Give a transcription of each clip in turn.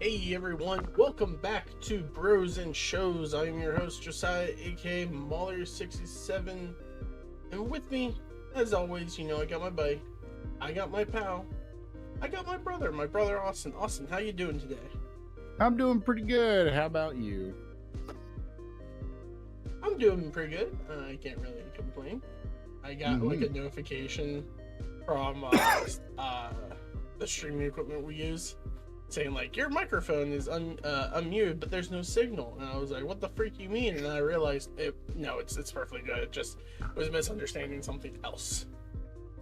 Hey everyone, welcome back to Bros and Shows. I'm your host Josiah, aka Mahler67, and with me, as always, I got my buddy, I got my pal, I got my brother Austin. Austin, how you doing today? I'm doing pretty good. How about you? I'm doing pretty good. I can't really complain. I got like a notification from the streaming equipment we use, saying like your microphone is unmuted, but there's no signal. And I was like, what the freak you mean? And then I realized it's perfectly good. It just was misunderstanding something else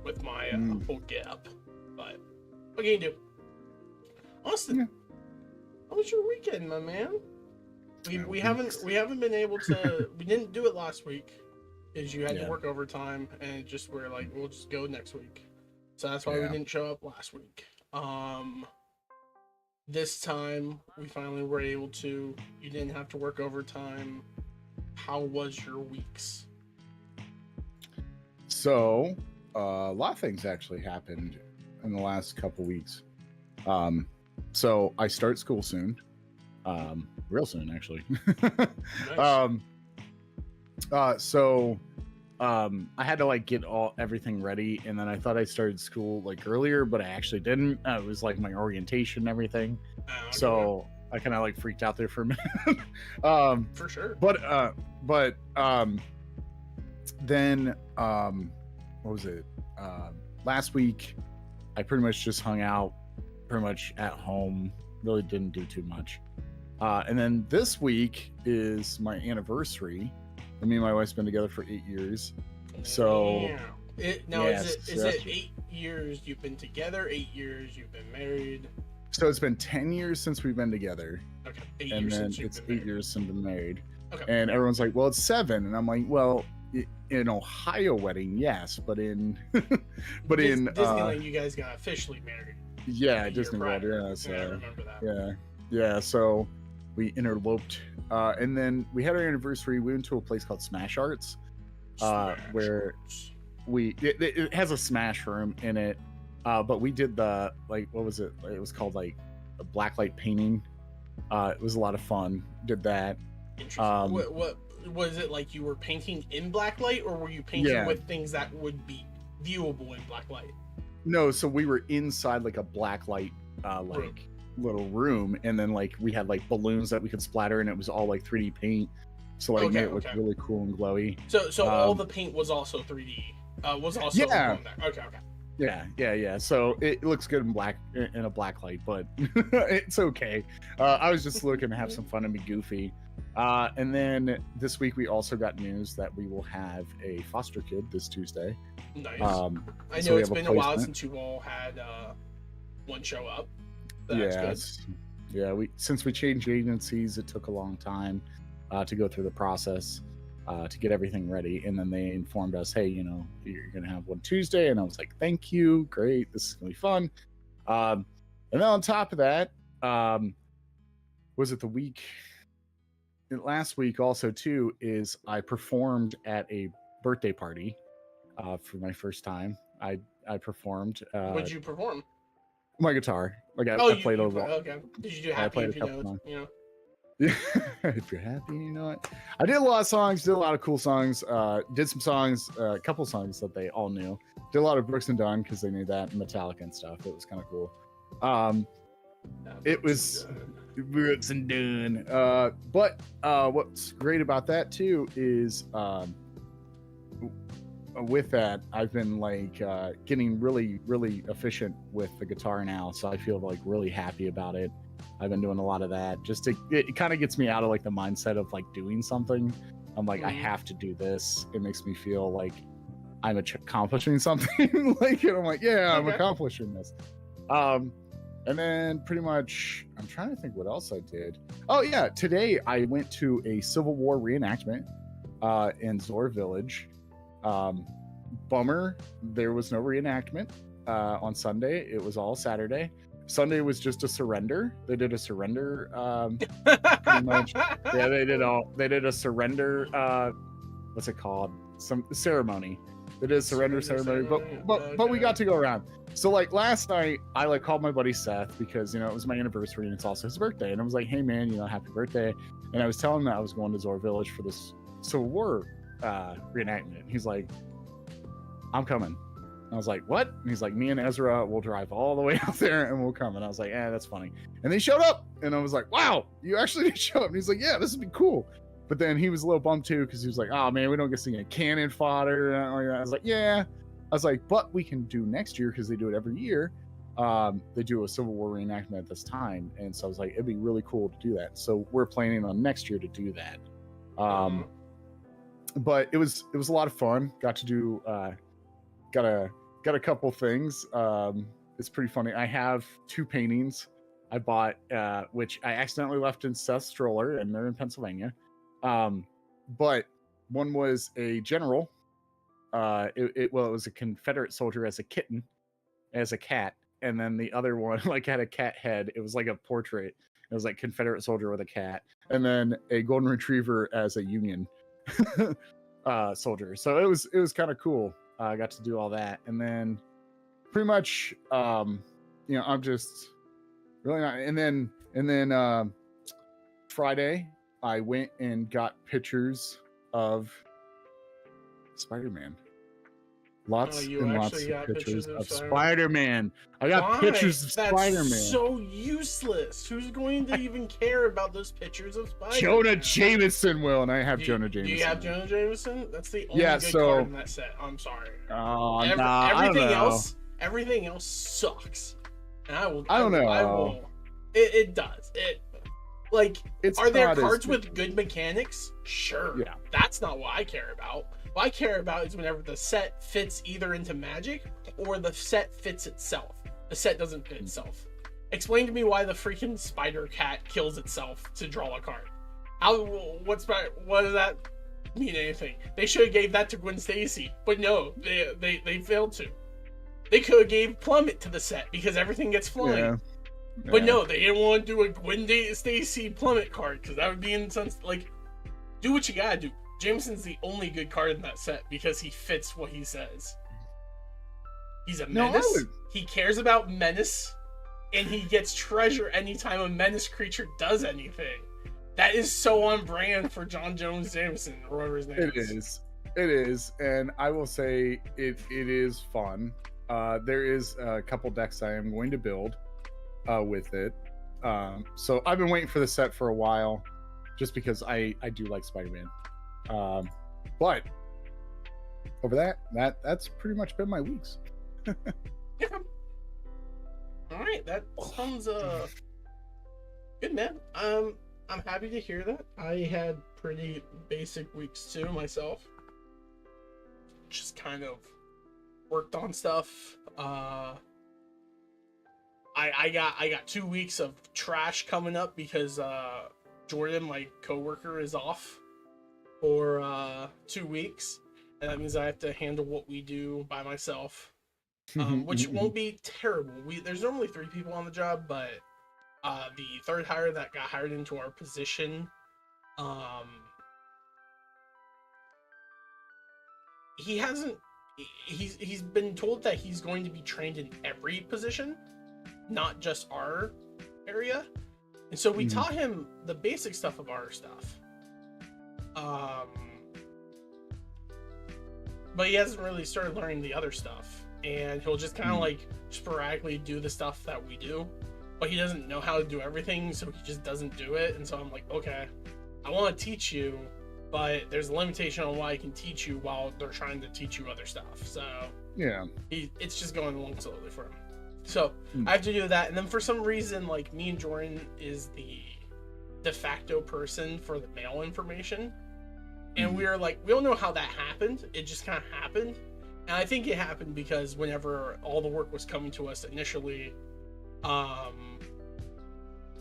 with my whole gap. But what can you do? Austin, how was your weekend, my man? We haven't been able to. We didn't do it last week because you had to work overtime, and we're like, we'll just go next week. So that's why we didn't show up last week. This time we finally were able to. You didn't have to work overtime. How was your weeks? So, a lot of things actually happened in the last couple weeks. So I start school soon. Real soon, actually. Nice. I had to like get everything ready, and then I thought I started school like earlier, but I actually didn't. It was like my orientation and everything. Okay. So I kind of like freaked out there for a minute. For sure. But then what was it? Last week I pretty much just hung out pretty much at home. Really didn't do too much. And then this week is my anniversary. Me and my wife's been together for 8 years. So is it 8 years you've been together? 8 years you've been married? So it's been 10 years since we've been together. Okay. And then it's 8 years since we've been married. Okay. And everyone's like, well, it's 7. And I'm like, well, in Ohio wedding, yes, but in Disneyland, you guys got officially married. Yeah, Disney World. Yeah, so I remember that. Yeah. So we interloped, and then we had our anniversary. We went to a place called Smash Arts, where it has a Smash room in it. But we did the what was it? It was called like a blacklight painting. It was a lot of fun. Did that. Interesting. What was it like? You were painting in blacklight, or were you painting with things that would be viewable in blacklight? No, so we were inside like a blacklight little room, and then like we had like balloons that we could splatter, and it was all like 3D paint. So like it looked really cool and glowy. So all the paint was also 3D. Was also there. Okay. Yeah. So it looks good in a black light, but it's okay. I was just looking to have some fun and be goofy. And then this week we also got news that we will have a foster kid this Tuesday. Nice. I know it's been a while since you all had one show up. That's good. Yeah. Since we changed agencies, it took a long time to go through the process to get everything ready, and then they informed us, hey, you're gonna have one Tuesday, and I was like, thank you, great, this is gonna be fun. And then on top of that, was it the week? Last week also too is I performed at a birthday party for my first time. I performed. What'd you perform? My guitar. Like I played a little. Okay. Did you do Happy If You Know It? Yeah. If you're happy, you know it. I did a lot of songs. Did a lot of cool songs. Did some songs. A couple songs that they all knew. Did a lot of Brooks and Dunn because they knew that, and Metallica and stuff. It was kind of cool. It was Brooks and Dunn. But what's great about that too is with that, I've been like getting really, really efficient with the guitar now. So I feel like really happy about it. I've been doing a lot of that. It kind of gets me out of like the mindset of like doing something. I'm like, I have to do this. It makes me feel like I'm accomplishing something. Like, and I'm like, I'm accomplishing this. And then pretty much, I'm trying to think what else I did. Oh yeah, today I went to a Civil War reenactment in Zor Village. Bummer, there was no reenactment on Sunday. It was all Saturday. Sunday was just a surrender. They did a surrender pretty much. Yeah, they did a surrender what's it called? Some ceremony. They did a surrender ceremony, but we got to go around. So like last night, I like called my buddy Seth because it was my anniversary and it's also his birthday, and I was like, "Hey man, happy birthday!" And I was telling him that I was going to Zora Village for this Civil War reenactment. He's like, "I'm coming." I was like, "What?" And he's like, "Me and Ezra will drive all the way out there and we'll come." And I was like, that's funny. And they showed up, and I was like, "Wow, you actually did show up." And he's like, "Yeah, this would be cool." But then he was a little bummed too because he was like, "Oh man, we don't get to see any cannon fodder." I was like, "Yeah." I was like, "But we can do next year because they do it every year. They do a Civil War reenactment at this time." And so I was like, "It'd be really cool to do that." So we're planning on next year to do that. But it was a lot of fun. Got to do got a couple things. It's pretty funny. I have 2 paintings I bought, which I accidentally left in Seth's stroller, and they're in Pennsylvania. But one was a general. It was a Confederate soldier as a kitten, as a cat, and then the other one like had a cat head. It was like a portrait. It was like Confederate soldier with a cat, and then a golden retriever as a Union soldier. So it was kind of cool. I got to do all that, and then pretty much, I'm just really not. And then Friday, I went and got pictures of Spider-Man. Lots and lots of pictures of Spider-Man. I got pictures of Spider-Man. That's so useless. Who's going to even care about those pictures of Spider-Man? Jonah Jameson will, and I have Jonah Jameson. Do you have Jonah Jameson? That's the only good card in that set. I'm sorry. Everything else sucks. And I don't know. It does. Are there cards with good mechanics? Sure. Yeah. That's not what I care about. What I care about is whenever the set fits either into Magic or the set fits itself. The set doesn't fit itself. Explain to me why the freaking spider cat kills itself to draw a card. What does that mean anything? They should have gave that to Gwen Stacy, but no, they failed to. They could have gave Plummet to the set because everything gets flying. Yeah. But no, they didn't want to do a Gwen Stacy Plummet card because that would be do what you gotta do. Jameson's the only good card in that set because he fits what he says. He's a menace. He cares about menace, and he gets treasure anytime a menace creature does anything. That is so on brand for John Jones Jameson, or whatever his name is. It is, and I will say it is fun. There is a couple decks I am going to build with it. So I've been waiting for the set for a while, just because I do like Spider-Man. But over that's pretty much been my weeks. Yeah. All right, that sounds good, man. I'm happy to hear that. I had pretty basic weeks too myself. Just kind of worked on stuff. I got 2 weeks of trash coming up because Jordan, my coworker, is off for 2 weeks, and that means I have to handle what we do by myself, which won't be terrible. There's normally 3 people on the job, but the third hire that got hired into our position, he's been told that he's going to be trained in every position, not just our area, and so we taught him the basic stuff of our stuff. But he hasn't really started learning the other stuff, and he'll just kind of like sporadically do the stuff that we do, but he doesn't know how to do everything, so he just doesn't do it. And so I'm like, okay, I want to teach you, but there's a limitation on why I can teach you while they're trying to teach you other stuff. So yeah, it's just going along slowly for him. So I have to do that, and then for some reason, like, me and Jordan is the de facto person for the mail information. And we were like, we don't know how that happened. It just kind of happened. And I think it happened because whenever all the work was coming to us initially, the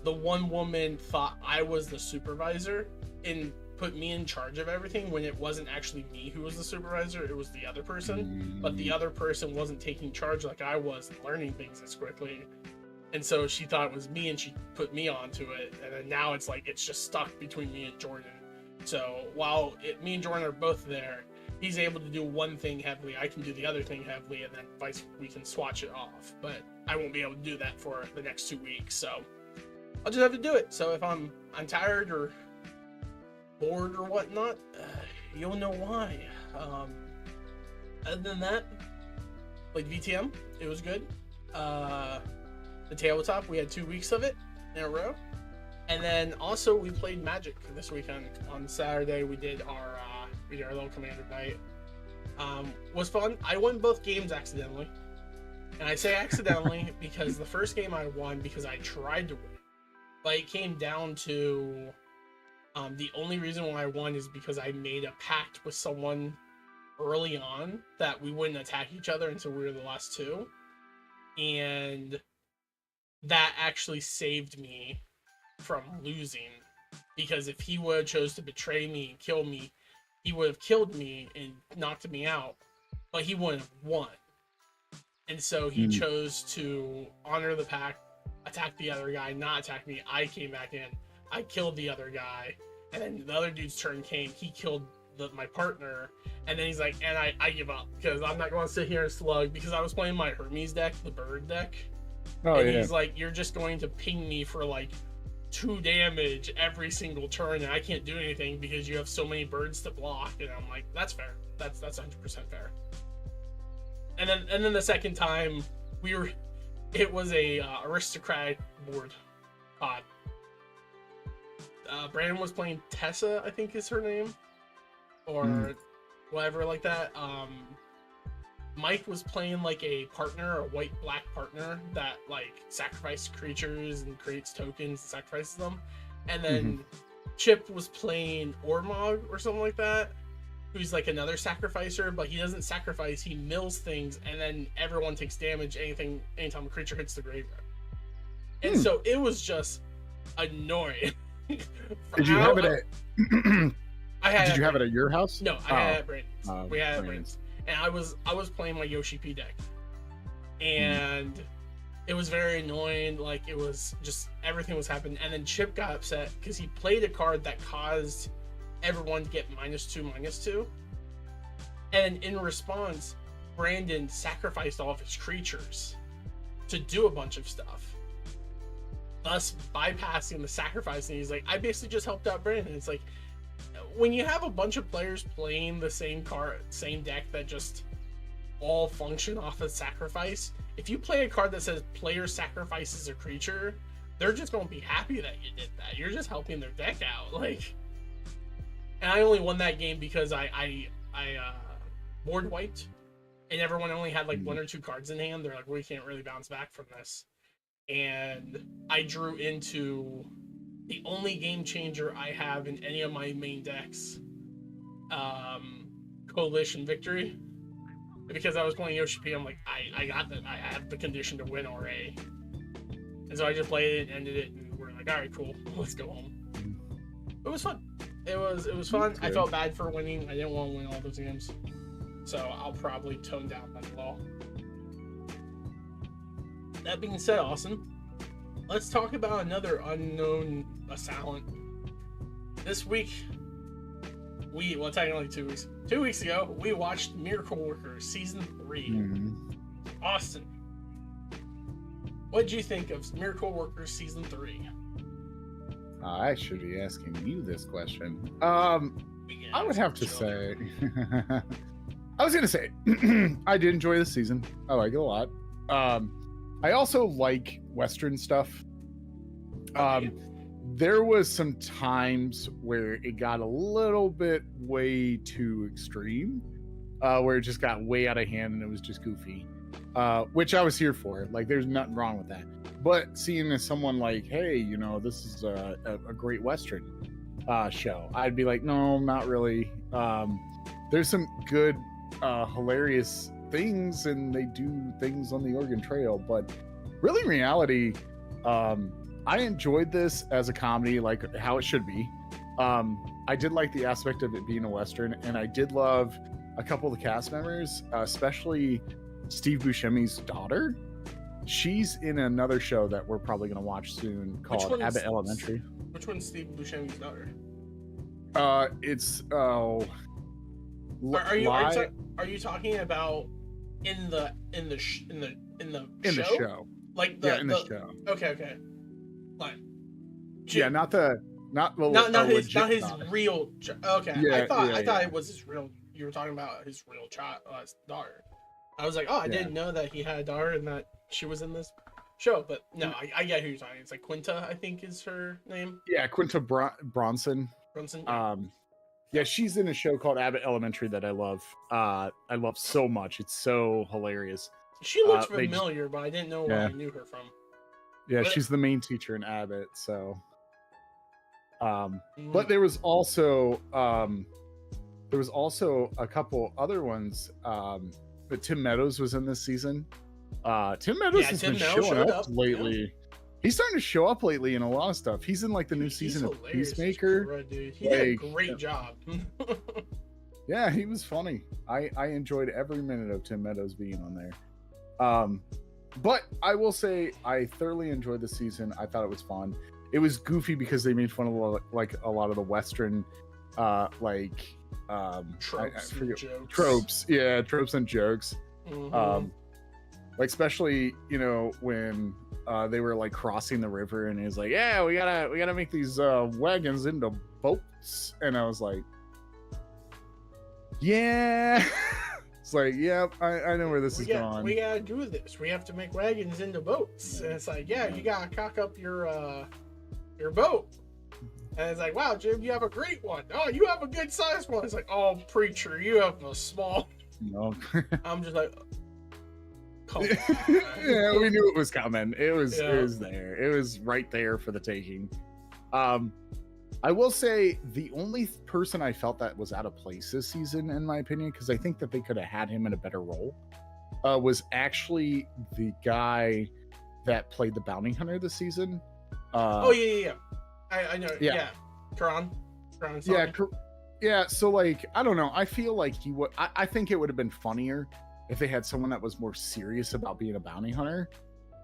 one woman thought I was the supervisor and put me in charge of everything when it wasn't actually me who was the supervisor. It was the other person. But the other person wasn't taking charge like I was and learning things as quickly. And so she thought it was me, and she put me onto it. And then now it's like it's just stuck between me and Jordan. So while me and Jordan are both there, he's able to do one thing heavily, I can do the other thing heavily, and then we can swatch it off. But I won't be able to do that for the next 2 weeks, so I'll just have to do it. So if I'm tired or bored or whatnot, you'll know why. Other than that, like VTM, it was good. The tabletop, we had 2 weeks of it in a row. And then also we played Magic this weekend. On Saturday we did our little commander night. Was fun. I won both games accidentally. And I say accidentally because the first game I won because I tried to win. But it came down to the only reason why I won is because I made a pact with someone early on that we wouldn't attack each other until we were the last two. And that actually saved me from losing, because if he would have chose to betray me and kill me, he would have killed me and knocked me out, but he wouldn't have won. And so he chose to honor the pact, attack the other guy, not attack me. I came back in, I killed the other guy, and then the other dude's turn came, he killed my partner, and then he's like, and I give up, because I'm not going to sit here and slug, because I was playing my Hermes deck, the bird deck. And he's like, you're just going to ping me for like 2 damage every single turn, and I can't do anything because you have so many birds to block. And I'm like, that's fair. That's 100% fair. And then the second time it was a aristocrat board pod. Brandon was playing Tessa, I think is her name, or whatever like that. Mike was playing like a partner, a white-black partner that like sacrifices creatures and creates tokens and sacrifices them. And then Chip was playing Ormog or something like that, who's like another sacrificer, but he doesn't sacrifice, he mills things, and then everyone takes damage anytime a creature hits the graveyard. And so it was just annoying. Did you have it at Did you have it at your house? No, I had it at Brandon's. We had it at Brandon's. And I was playing my Yoshi P deck, and it was very annoying. Like, it was just everything was happening. And then Chip got upset because he played a card that caused everyone to get -2/-2. And in response, Brandon sacrificed all of his creatures to do a bunch of stuff, thus bypassing the sacrifice. And he's like, I basically just helped out Brandon. It's like, when you have a bunch of players playing the same deck that just all function off of sacrifice, if you play a card that says player sacrifices a creature, they're just going to be happy that you did that. You're just helping their deck out. Like, and I only won that game because I board wiped, and everyone only had like 1 or 2 cards in hand. They're like, we can't really bounce back from this. And I drew into the only game changer I have in any of my main decks, Coalition Victory. Because I was playing Yoshi P, I'm like, I got that. I have the condition to win already. And so I just played it and ended it, and we're like, all right, cool, let's go home. It was fun. It was fun. I felt bad for winning. I didn't want to win all those games, so I'll probably tone down that a little. That being said, Austin, let's talk about another unknown assailant. This week, technically 2 weeks. 2 weeks ago, we watched Miracle Worker Season 3. Austin, what did you think of Miracle Worker Season 3? I should be asking you this question. I would have to say... I was going to say, I did enjoy this season. I like it a lot. I also like Western stuff. There was some times where it got a little bit way too extreme, where it just got way out of hand and it was just goofy, which I was here for. Like, there's nothing wrong with that. But seeing as someone like, hey, you know, this is a great Western show, I'd be like, no, not really. There's some good, hilarious things, and they do things on the Oregon Trail, but really in reality, I enjoyed this as a comedy, like how it should be. I did like the aspect of it being a Western, and I did love a couple of the cast members, especially Steve Buscemi's daughter. She's in another show that we're probably going to watch soon called Abbott Elementary. Which one's Steve Buscemi's daughter? It's Are you talking about in the in the show? show? Like in the show. Okay. Like Yeah, not the not legit his daughter. real. Okay, Yeah, I thought it was his real. You were talking about his real child, his daughter. I was like, oh, I didn't know that he had a daughter and that she was in this show. But no, I get who you're talking. It's like Quinta, I think is her name. Yeah, Quinta Bronson. Brunson. Yeah. Yeah, she's in a show called Abbott Elementary that I love. I love so much. It's so hilarious. She looks familiar, but I didn't know where I knew her from. Yeah, she's the main teacher in Abbott. So, but there was also a couple other ones. But Tim Meadows was in this season. Tim Meadows has been showing up lately. Yeah. He's starting to show up lately in a lot of stuff. He's in like the new season of Peacemaker. He did a great job. Yeah, he was funny. I enjoyed every minute of Tim Meadows being on there. But I will say I thoroughly enjoyed the season. I thought it was fun. It was goofy because they made fun of like a lot of the Western tropes. Yeah, tropes and jokes. Mm-hmm. Like especially, you know, when they were like crossing the river and he's like, yeah, we gotta make these wagons into boats, and I was like, yeah. It's like, yep, I know where this is going. We gotta do this. We have to make wagons into boats. And it's like, yeah, you gotta cock up your boat. And it's like, wow, Jim, you have a great one. Oh, you have a good sized one. It's like, oh, preacher, you have a small. No. I'm just like, come on. Yeah, we knew it was coming. It was there. It was right there for the taking. I will say the only person I felt that was out of place this season, in my opinion, because I think that they could have had him in a better role, was actually the guy that played the bounty hunter this season. I know. Yeah. Karan. Yeah. So like, I don't know. I feel like he would. I think it would have been funnier if they had someone that was more serious about being a bounty hunter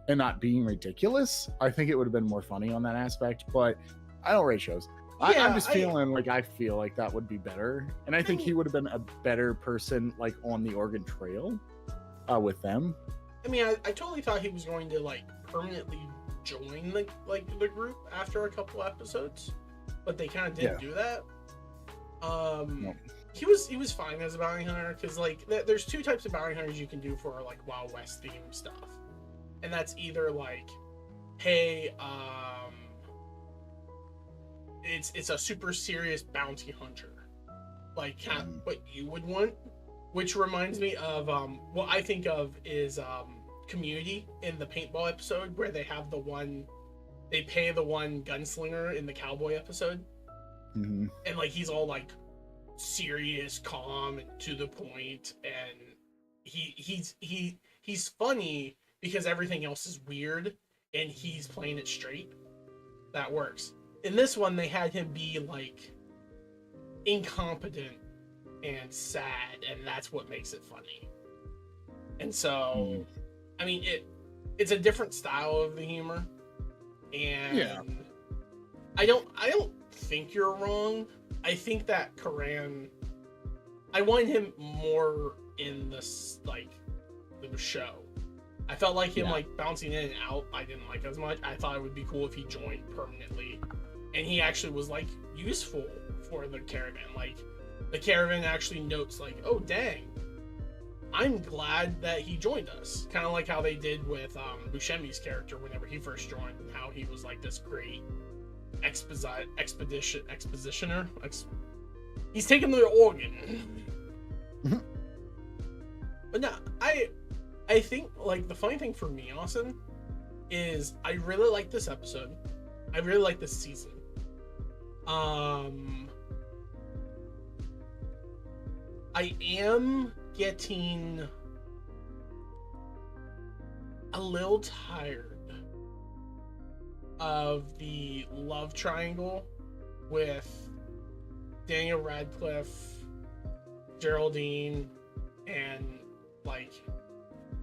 and not being ridiculous. I think it would have been more funny on that aspect. But I don't rate shows. I'm just feeling like I feel like that would be better, and I think he would have been a better person like on the Oregon Trail with them. I mean, I totally thought he was going to like permanently join the group after a couple episodes, but they kind of didn't do that. No. He was fine as a bounty hunter because like there's two types of bounty hunters you can do for like Wild West theme stuff, and that's either like, hey, it's a super serious bounty hunter, like what you would want, which reminds me of what I think of is Community in the paintball episode where they pay the one gunslinger in the cowboy episode, and like he's all like serious, calm, and to the point, and he's funny because everything else is weird and he's playing it straight. That works. In this one, they had him be like incompetent and sad, and that's what makes it funny. And so, I mean, it's a different style of the humor, and I don't think you're wrong. I think that Karan, I wanted him more in this like the show. I felt like him like bouncing in and out. I didn't like as much. I thought it would be cool if he joined permanently. And he actually was like useful for the caravan. Like the caravan actually notes like, oh dang, I'm glad that he joined us. Kind of like how they did with Buscemi's character whenever he first joined, how he was like this great expositioner. He's taking the Oregon. But no, I think like the funny thing for me, Austin, is I really like this episode. I really like this season. I am getting a little tired of the love triangle with Daniel Radcliffe, Geraldine, and like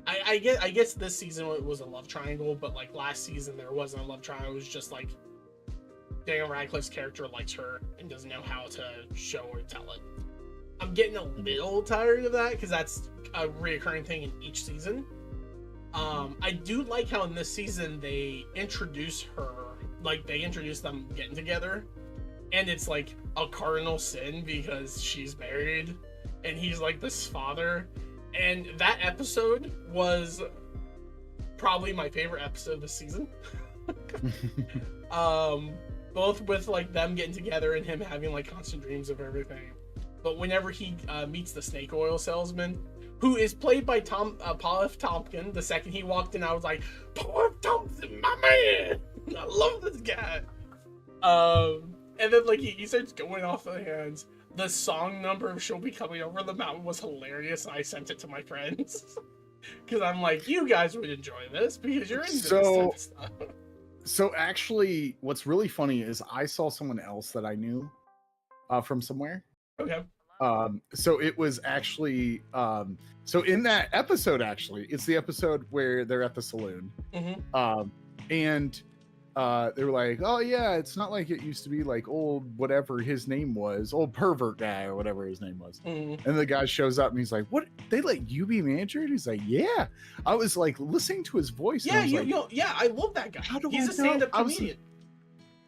I guess this season it was a love triangle, but like last season there wasn't a love triangle. It was just like Daniel Radcliffe's character likes her and doesn't know how to show or tell it. I'm getting a little tired of that because that's a reoccurring thing in each season. I do like how in this season they introduce her, like they introduce them getting together, and it's like a cardinal sin because she's married, and he's like this father, and that episode was probably my favorite episode this season. Both with like them getting together and him having like constant dreams of everything. But whenever he meets the snake oil salesman, who is played by Paul F. Tompkins, the second he walked in, I was like, Paul F. Tompkins, my man! I love this guy. And then like he starts going off the hands. The song number of "She'll Be Coming Over the Mountain" was hilarious. I sent it to my friends because I'm like, you guys would enjoy this because you're into this type of stuff. So actually, what's really funny is I saw someone else that I knew from somewhere. Okay. So it was actually so in that episode, actually, it's the episode where they're at the saloon. Mm-hmm. And they were like, oh yeah, it's not like it used to be, like old whatever his name was, old pervert guy or whatever his name was. Mm-hmm. And the guy shows up and he's like, what, they let you be manager? And he's like, yeah. I was like listening to his voice. Yeah, and I was like, yeah, I love that guy. How do He's I a stand-up know? comedian.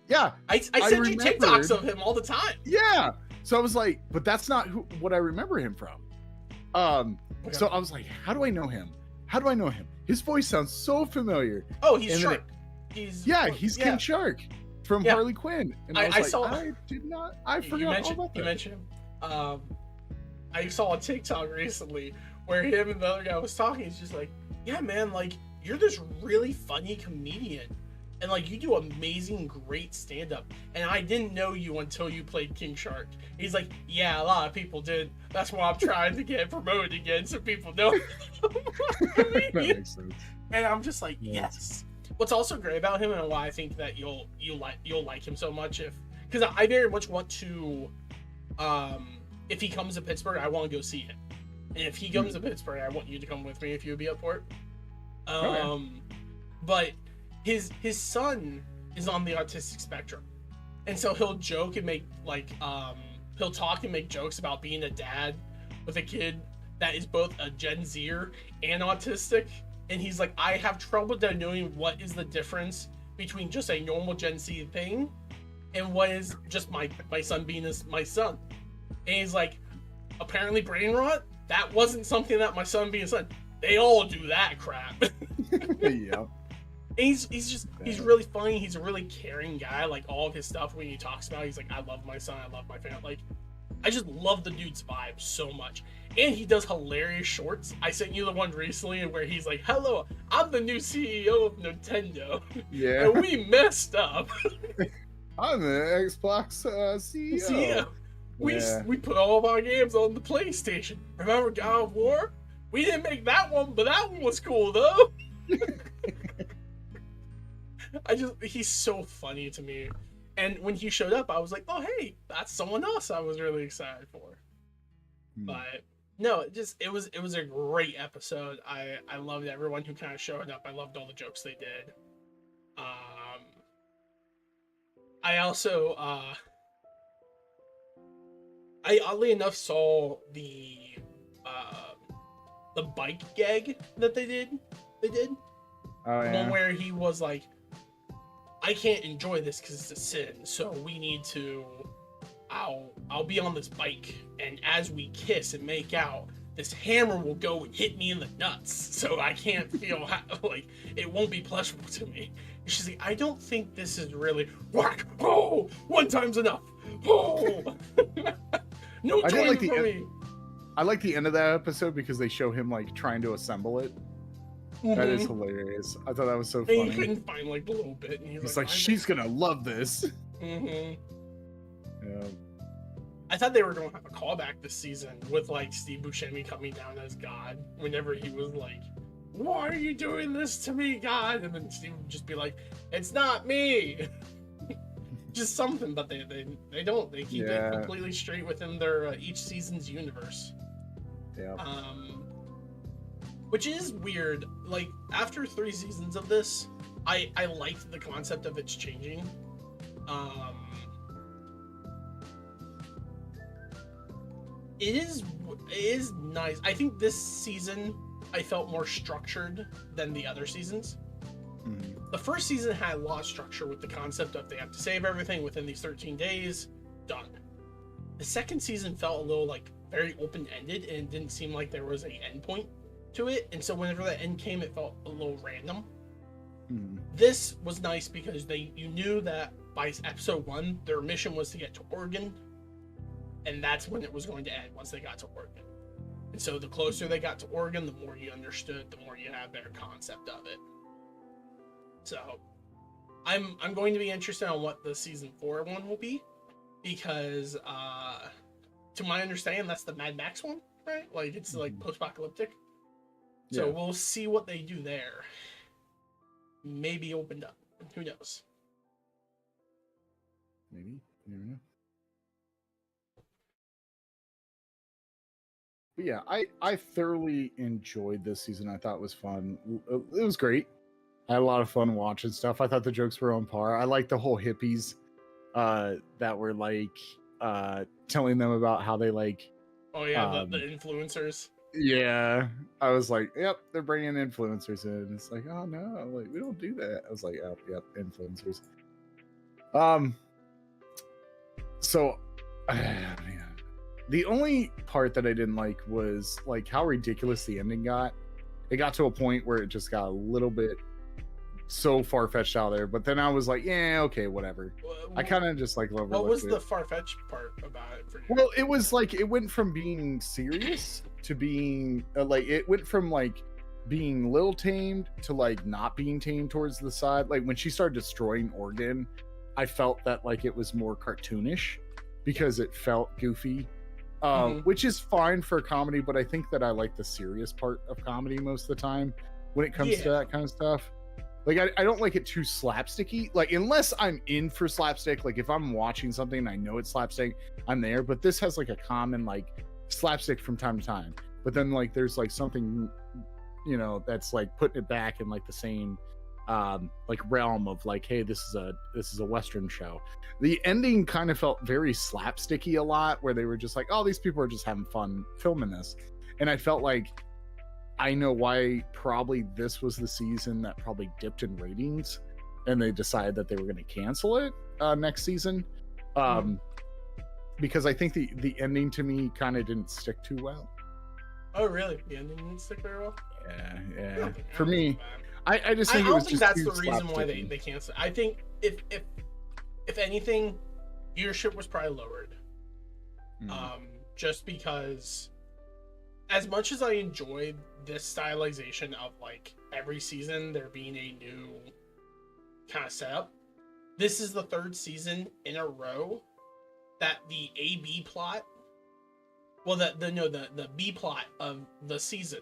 Yeah. I send you TikToks of him all the time. Yeah. So I was like, but that's not what I remember him from. Okay. So I was like, how do I know him? How do I know him? His voice sounds so familiar. Oh, he's And then Shark. He's King Shark from Harley Quinn. And I was I forgot all about that. You mentioned him. I saw a TikTok recently where him and the other guy was talking. He's just like, yeah, man, like you're this really funny comedian. And like you do amazing, great stand-up, and I didn't know you until you played King Shark. He's like, yeah, a lot of people did. That's why I'm trying to get promoted again, so people know. That makes sense. And I'm just like, Yeah. yes. What's also great about him, and why I think that you'll like him so much, because I very much want to, if he comes to Pittsburgh, I want to go see him, and if he comes to Pittsburgh, I want you to come with me if you would be up for it. Okay. But his son is on the autistic spectrum, and so he'll joke and make like he'll talk and make jokes about being a dad with a kid that is both a Gen Zer and autistic, and he's like, I have trouble knowing what is the difference between just a normal Gen Z thing and what is just my son being my son. And he's like, apparently brain rot, that wasn't something that my son being a son, they all do that crap. Yeah. He's really funny. He's a really caring guy. Like all of his stuff when he talks about it, he's like, I love my son, I love my family. Like, I just love the dude's vibe so much. And he does hilarious shorts. I sent you the one recently where he's like, hello, I'm the new CEO of Nintendo. Yeah. And we messed up. I'm the Xbox CEO. We put all of our games on the PlayStation. Remember God of War? We didn't make that one, but that one was cool though. He's so funny to me. And when he showed up, I was like, oh, hey, that's someone else I was really excited for. But no, it was a great episode. I loved everyone who kind of showed up. I loved all the jokes they did. I also, I oddly enough saw the bike gag that they did. Oh, The yeah. one where he was like, I can't enjoy this because it's a sin, so we need to, I'll be on this bike, and as we kiss and make out, this hammer will go and hit me in the nuts, so I can't feel like it won't be pleasurable to me. And she's like, I don't think this is really whack. Oh, one time's enough. Oh, no I didn't joy like for me. I like the end of that episode because they show him like trying to assemble it. That is hilarious. I thought that was so And funny. he couldn't find like the little bit, and He's like, she's gonna love this. Mm-hmm. Yeah. I thought they were going to have a callback this season with like Steve Buscemi coming down as God whenever he was like, why are you doing this to me, God? And then Steve would just be like, it's not me. Just something, but they don't. They keep it completely straight within their each season's universe. Yeah. Which is weird. Like after 3 seasons of this, I liked the concept of it's changing. it is nice. I think this season I felt more structured than the other seasons. The first season had a lot of structure with the concept of they have to save everything within these 13 days. Done. The second season felt a little like very open-ended and it didn't seem like there was an end point to it. And so whenever that end came, it felt a little random. This was nice because you knew that by episode 1, their mission was to get to Oregon. And that's when it was going to end, once they got to Oregon. And so the closer they got to Oregon, the more you understood, the more you had a better concept of it. So I'm going to be interested on what the season 4 one will be, because to my understanding, that's the Mad Max one, right? Like it's like post-apocalyptic. So we'll see what they do there. Maybe opened up. Who knows? Maybe. You never know. But yeah, I thoroughly enjoyed this season. I thought it was fun. It was great. I had a lot of fun watching stuff. I thought the jokes were on par. I liked the whole hippies that were like telling them about how they like. Oh yeah, the influencers. Yeah, I was like, yep, they're bringing influencers in. It's like, oh no, like we don't do that. I was like, oh, yep, influencers. So, man, the only part that I didn't like was like how ridiculous the ending got. It got to a point where it just got a little bit so far-fetched out there, but then I was like, yeah, okay, whatever. I kind of just like overlooked it. What was the far-fetched part about it for you? Well, it was like it went from being serious to being like it went from like being little tamed to like not being tamed towards the side. Like when she started destroying Oregon, I felt that like it was more cartoonish because it felt goofy, which is fine for a comedy, but I think that I like the serious part of comedy most of the time when it comes to that kind of stuff. Like, I don't like it too slapsticky. Like, unless I'm in for slapstick, like if I'm watching something and I know it's slapstick, I'm there. But this has like a common like slapstick from time to time. But then like there's like something, you know, that's like putting it back in like the same like realm of like, hey, this is a Western show. The ending kind of felt very slapsticky a lot, where they were just like, oh, these people are just having fun filming this. And I felt like I know why probably this was the season that probably dipped in ratings and they decided that they were going to cancel it next season. Because I think the ending to me kind of didn't stick too well. Oh, really? The ending didn't stick very well? Yeah. For me, I just think I it was don't think just that's too the reason why slapsticky. they canceled. I think if anything, viewership was probably lowered. Just because, as much as I enjoyed this stylization of like every season there being a new kind of setup, this is the third season in a row that the A-B plot, well, the B plot of the season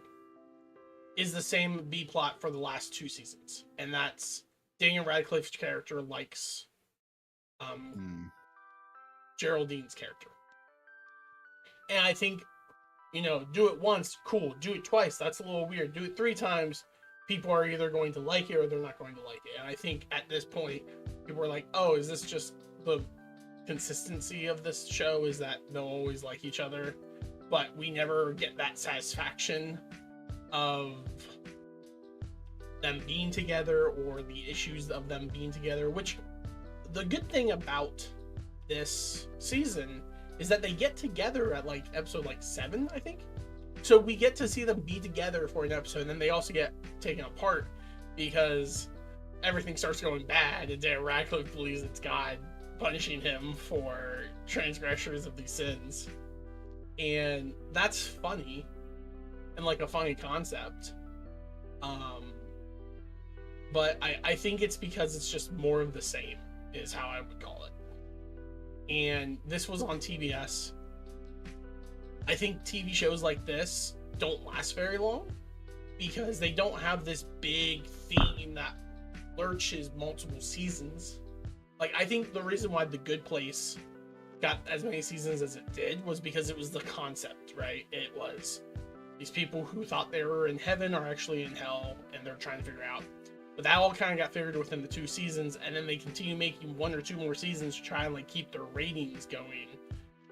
is the same B plot for the last 2 seasons, and that's Daniel Radcliffe's character likes Geraldine's character. And I think, you know, do it once, cool. Do it twice, that's a little weird. Do it 3 times, people are either going to like it or they're not going to like it. And I think at this point, people are like, oh, is this just the consistency of this show? Is that they'll always like each other, but we never get that satisfaction of them being together or the issues of them being together. Which, the good thing about this season is that they get together at like episode like 7, I think. So we get to see them be together for an episode, and then they also get taken apart because everything starts going bad, and Daniel Radcliffe believes it's God punishing him for transgressors of these sins. And that's funny, and like a funny concept. But I think it's because it's just more of the same, is how I would call it. And this was on TBS. I think TV shows like this don't last very long because they don't have this big theme that lurches multiple seasons. Like, I think the reason why The Good Place got as many seasons as it did was because it was the concept, right? It was these people who thought they were in heaven are actually in hell, and they're trying to figure out. But that all kind of got figured within the 2 seasons, and then they continue making 1 or 2 more seasons to try and like keep their ratings going.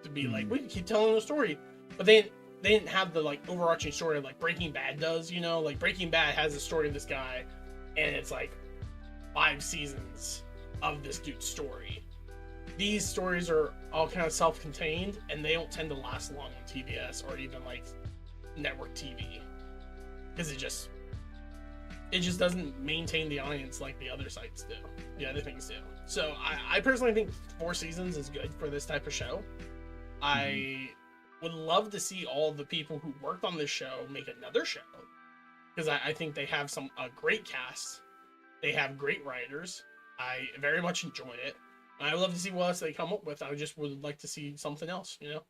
To be like, we can keep telling the story. but they didn't have the like overarching story like Breaking Bad does. You know, like Breaking Bad has the story of this guy, and it's like 5 seasons of this dude's story. These stories are all kind of self-contained, and they don't tend to last long on TBS or even like network TV, because it just doesn't maintain the audience like the other sites do, the other things do. So I personally think 4 seasons is good for this type of show. I would love to see all the people who worked on this show make another show, because I think they have a great cast. They have great writers. I very much enjoy it. I would love to see what else they come up with. I just would like to see something else, you know?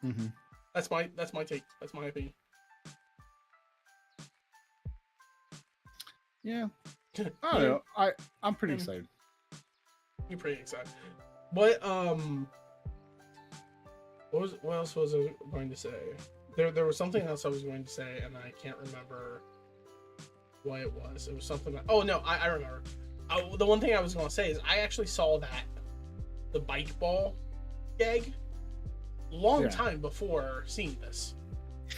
Mm-hmm. That's my take. That's my opinion. Yeah. I don't know. I'm pretty excited. You're pretty excited. What else was I going to say? There was something else I was going to say, and I can't remember what it was. It was something like, oh no, I remember. The one thing I was going to say is I actually saw the bike ball gag long time before seeing this.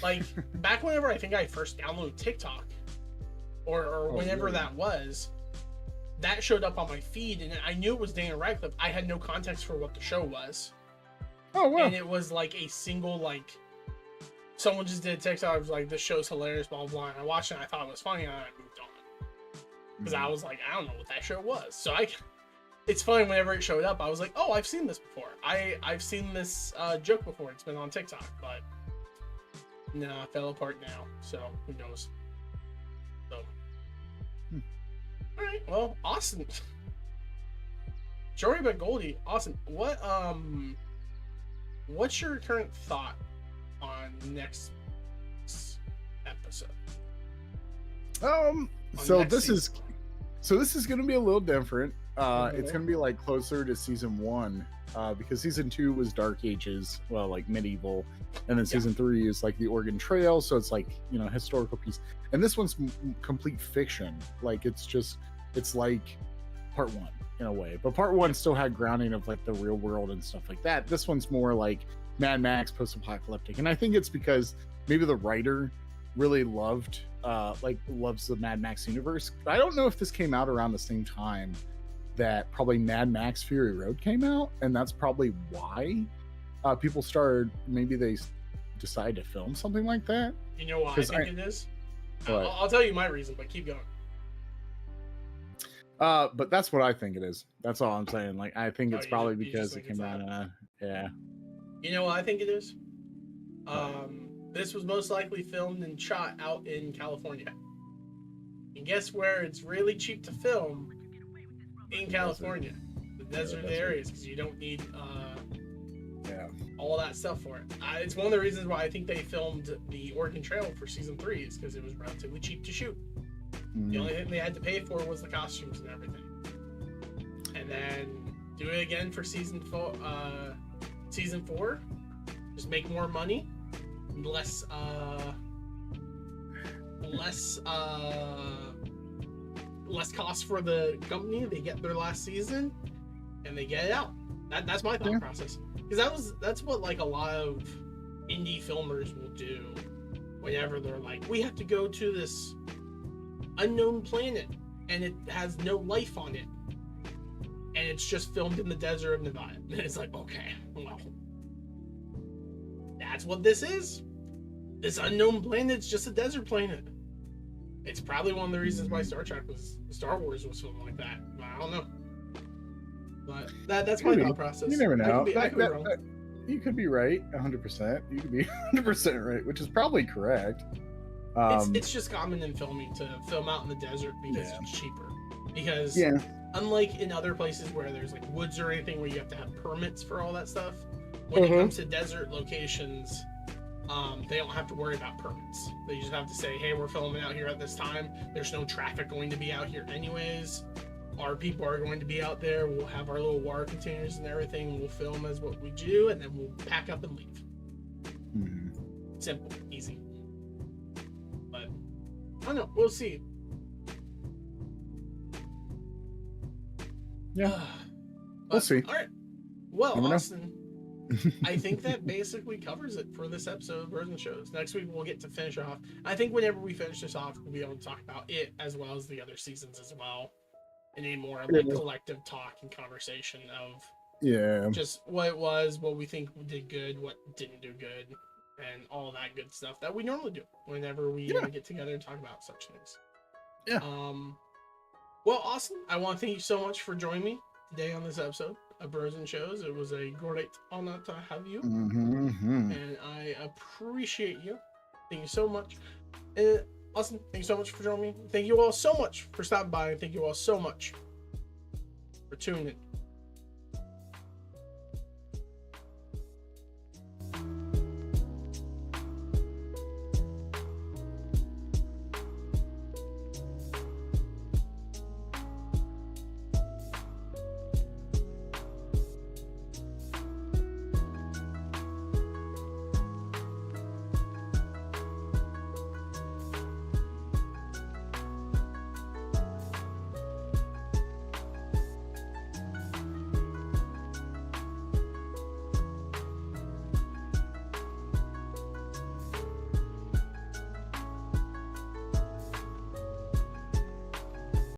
Like back whenever I think I first downloaded TikTok, or whenever that was, that showed up on my feed, and I knew it was Daniel Radcliffe. I had no context for what the show was. Oh wow! And it was like a single like someone just did a TikTok. I was like, "This show's hilarious," blah blah blah. And I watched it, and I thought it was funny, and I moved on because I was like, I don't know what that show was. So it's funny whenever it showed up, I was like, "Oh, I've seen this before. I've seen this joke before. It's been on TikTok, but no, it fell apart now. So who knows?" So. All right, well, awesome. Story about Goldie, awesome. What's your current thought on next episode? This is going to be a little different. It's going to be like closer to season 1, because season 2 was Dark Ages, well, like medieval, and then season 3 is like the Oregon Trail, so it's like, you know, historical piece. And this one's complete fiction. Like it's like part 1 in a way, but part 1 still had grounding of like the real world and stuff like that. This one's more like Mad Max, post-apocalyptic, and I think it's because maybe the writer really loves the Mad Max universe. But I don't know if this came out around the same time that probably Mad Max Fury Road came out, and that's probably why people started, maybe they decided to film something like that. You know why I think it is? What? I'll tell you my reason, but keep going. But that's what I think it is. That's all I'm saying. Like, I think it's probably because it came out. Yeah. You know what I think it is? This was most likely filmed and shot out in California. And guess where it's really cheap to film? In California. The desert areas, because you don't need all that stuff for it. It's one of the reasons why I think they filmed the Oregon Trail for season 3, is because it was relatively cheap to shoot. The only thing they had to pay for was the costumes and everything. And then do it again for season 4. Just make more money, less cost for the company. They get their last season, and they get it out. That's my thought process. Because that's what like a lot of indie filmers will do whenever they're like, we have to go to this unknown planet and it has no life on it, and it's just filmed in the desert of Nevada. And it's like, okay, well, that's what this is. This unknown planet's just a desert planet. It's probably one of the reasons why Star Wars was filmed like that. I don't know, but that's my thought process. You never know. I could be wrong. You could be right 100%. You could be 100% right, which is probably correct. It's just common in filming to film out in the desert because it's cheaper. Because unlike in other places where there's like woods or anything where you have to have permits for all that stuff, when it comes to desert locations, they don't have to worry about permits. They just have to say, hey, we're filming out here at this time. There's no traffic going to be out here anyways. Our people are going to be out there. We'll have our little water containers and everything. We'll film as what we do, and then we'll pack up and leave. Simple, easy. But I don't know. We'll see. Yeah. We'll see. All right. Well, Austin, I think that basically covers it for this episode of Bros and Shows. Next week we'll get to finish off. I think whenever we finish this off, we'll be able to talk about it as well as the other seasons as well, and a more like collective talk and conversation of just what it was, what we think did good, what didn't do good, and all that good stuff that we normally do whenever we get together and talk about such things. Yeah. Well, Austin, I want to thank you so much for joining me today on this episode of Bros and Shows. It was a great honor to have you, and I appreciate you. Thank you so much. Austin, thank you so much for joining me. Thank you all so much for stopping by, and thank you all so much for tuning in